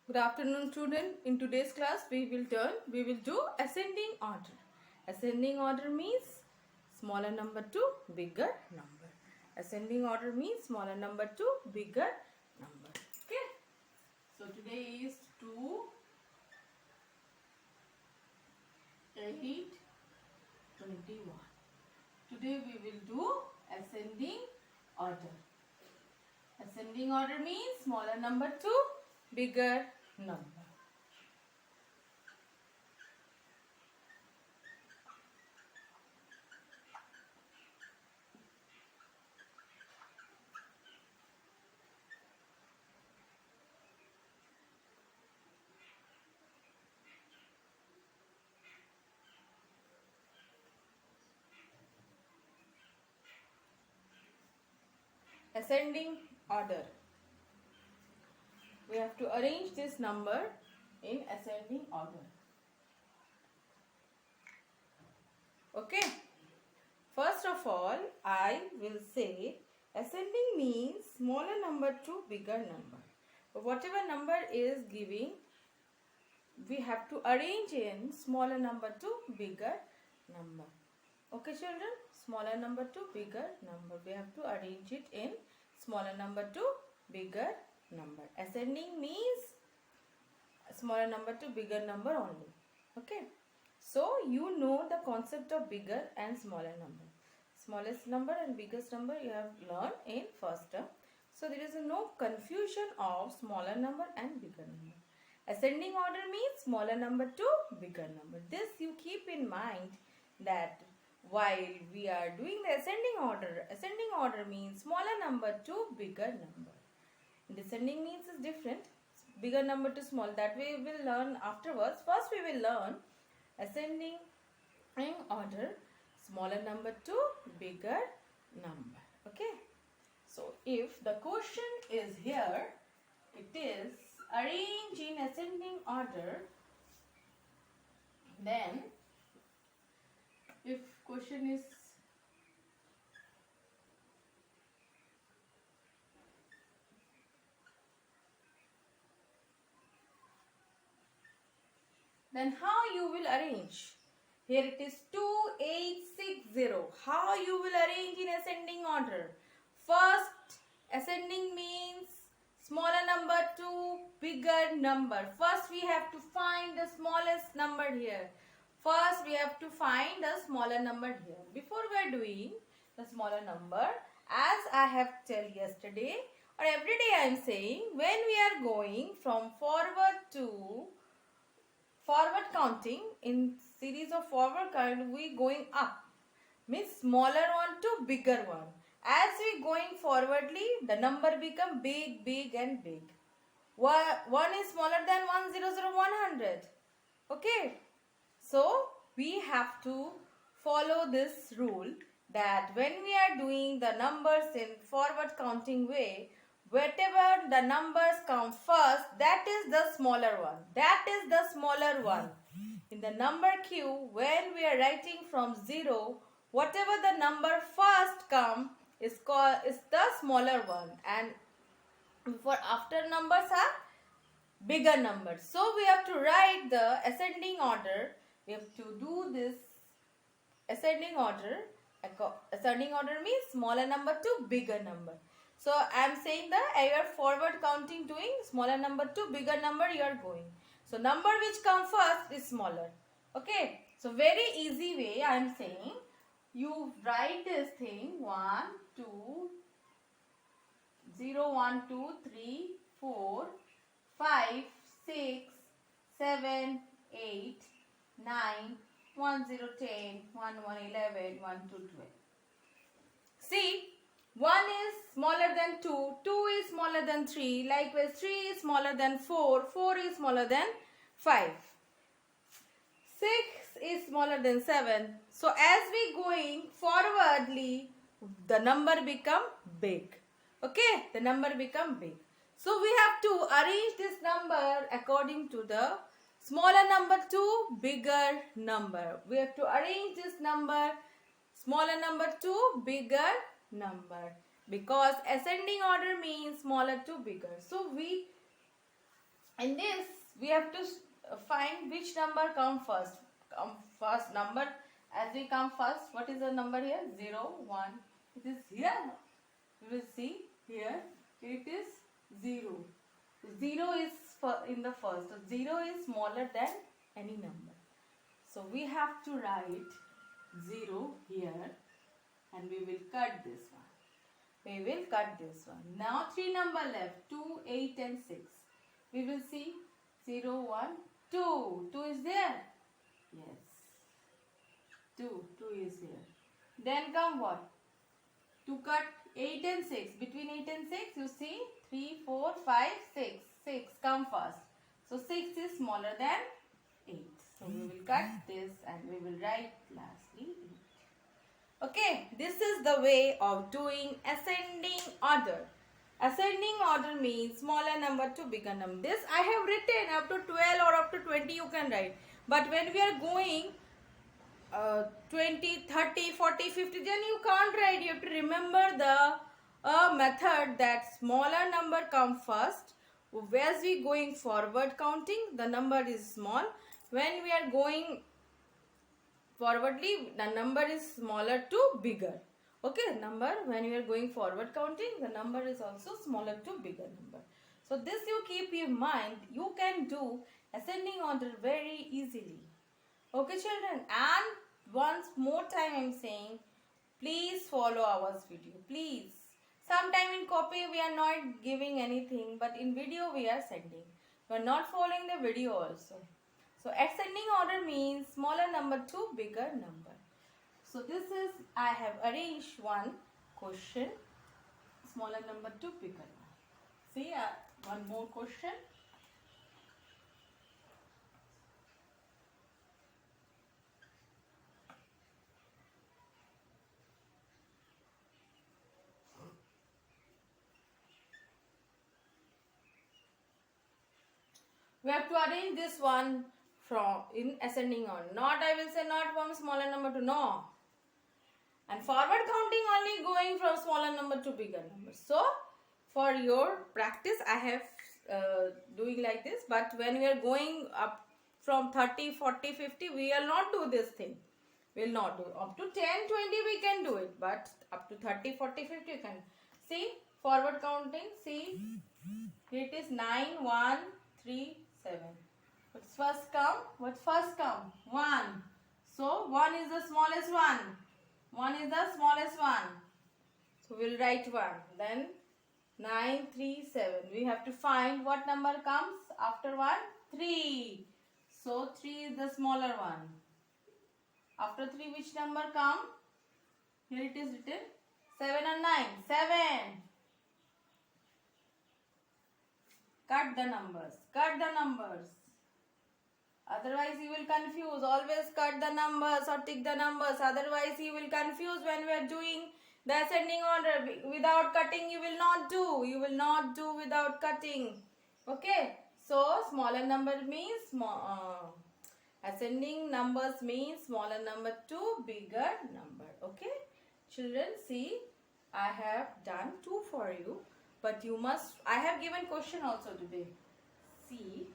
Good afternoon, student. In today's class, we will do ascending order. Ascending order means smaller number to bigger number. Ascending order means smaller number to bigger number. Okay. So today is 2, 8, 21. Today we will do ascending order. Ascending order means smaller number to bigger number. Ascending order. We have to arrange this number in ascending order. Okay. First of all, I will say ascending means smaller number to bigger number. Whatever number is giving, we have to arrange in smaller number to bigger number. Okay, children? Smaller number to bigger number. We have to arrange it in smaller number to bigger number. Ascending means smaller number to bigger number only. Okay. So you know the concept of bigger and smaller number. Smallest number and biggest number you have learned in first term. So there is no confusion of smaller number and bigger number. Ascending order means smaller number to bigger number. This you keep in mind that while we are doing the ascending order means smaller number to bigger number. Descending means is different. Bigger number to small. That we will learn afterwards. First we will learn ascending in order, smaller number to bigger number. Okay. So if the question is here, it is arrange in ascending order. Then if question is then how you will arrange? Here it is 2860. How you will arrange in ascending order? First, ascending means smaller number to bigger number. First, we have to find the smallest number here. First, we have to find a smaller number here. Before we are doing the smaller number, as I have told yesterday or every day I am saying, when we are going from forward to forward counting, in series of forward count, we going up. Means smaller one to bigger one. As we going forwardly, the number become big, big and big. One is smaller than 100. Okay. So, we have to follow this rule that when we are doing the numbers in forward counting way, whatever the numbers come first, that is the smaller one. That is the smaller one. In the number queue, when we are writing from 0, whatever the number first come is the smaller one, and before after numbers are bigger numbers. So we have to write the ascending order. We have to do this ascending order. Ascending order means smaller number to bigger number. So I am saying that you are forward counting doing smaller number to bigger number you are going. So number which come first is smaller. Okay. So very easy way I am saying. You write this thing 1, 2, 0, 1, 2, 3, 4, 5, 6, 7, 8, 9, 1, 0, 10, 1, 1, 11, 1, 2, 12. See, 1 is smaller than 2, 2 is smaller than 3, likewise 3 is smaller than 4, 4 is smaller than 5. 6 is smaller than 7. So as we going forwardly, the number become big. Okay, the number become big. So we have to arrange this number according to the smaller number to bigger number. We have to arrange this number smaller number to bigger number, because ascending order means smaller to bigger. So we In this, we have to find which number come first. First number, as we come first, what is the number here? 0, 1. It is here. We will see here. It is 0. 0 is in the first. 0 is smaller than any number. So we have to write 0 here, and we will cut this one. We will cut this one. Now 3 number left. 2, 8 and 6. We will see 0, 1, 2. 2 is there? Yes. 2 is here. Then come what? To cut 8 and 6. Between 8 and 6, you see 3, 4, 5, 6. 6 come first. So 6 is smaller than 8. So we will cut this and we will write lastly 8. Okay, this is the way of doing ascending order. Ascending order means smaller number to bigger number. This I have written up to 12 or up to 20 you can write. But when we are going 20, 30, 40, 50, then you can't write. You have to remember the method that smaller number come first. As we going forward counting, the number is small. When we are going forwardly, the number is smaller to bigger. Okay, number when you are going forward counting, the number is also smaller to bigger number. So this you keep in mind. You can do ascending order very easily. Okay children, and once more time I am saying, please follow our video, please. Sometime in copy we are not giving anything, but in video we are sending. We are not following the video also. So ascending order means smaller number to bigger number. So this is, I have arranged one question, smaller number to bigger one. See one more question. We have to arrange this one from in ascending order. Not, I will say, not from smaller number to no. And forward counting only going from smaller number to bigger number. So for your practice I have doing like this. But when we are going up from 30, 40, 50, we will not do this thing. We will not do. Up to 10, 20 we can do it. But up to 30, 40, 50 you can. See, forward counting. See, it is 9, 1, 3, 7. What's first come? What's first come? 1. So 1 is the smallest one. 1 is the smallest one. So we'll write 1. Then 9, 3, 7. We have to find what number comes after 1? 3. So 3 is the smaller one. After 3 which number come? Here it is written 7 and 9. 7. Cut the numbers. Cut the numbers. Otherwise you will confuse. Always cut the numbers or tick the numbers. Otherwise you will confuse when we are doing the ascending order. Without cutting you will not do. You will not do without cutting. Okay. So smaller number means ascending numbers means smaller number to bigger number. Okay. Children, see, I have done 2 for you. But you must, I have given question also today. See.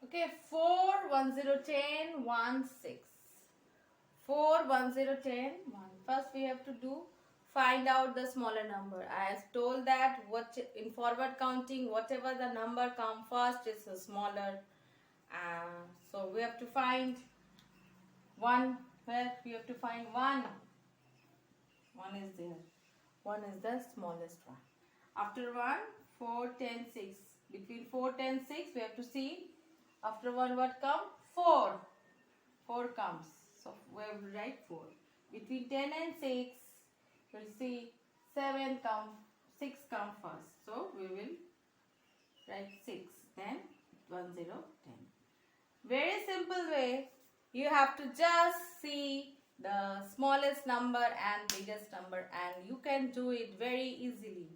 Okay, 4, 1, 0, 10, 1, 6. 4, 1, 0, 10, 1. First we have to do, find out the smaller number. I have told that what in forward counting, whatever the number come first is the smaller. So we have to find 1. Where we have to find 1. 1 is there. 1 is the smallest one. After 1, 4, 10, 6. Between 4, 10, 6 we have to see. After 1 what come? 4. 4 comes. So we have to write 4. Between 10 and 6, we'll see 7 come, 6 come first. So we will write 6. Then 1, 0, 10. Very simple way. You have to just see the smallest number and biggest number, and you can do it very easily.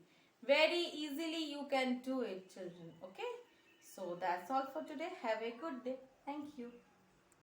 Very easily you can do it, children. Okay, so that's all for today. Have a good day. Thank you.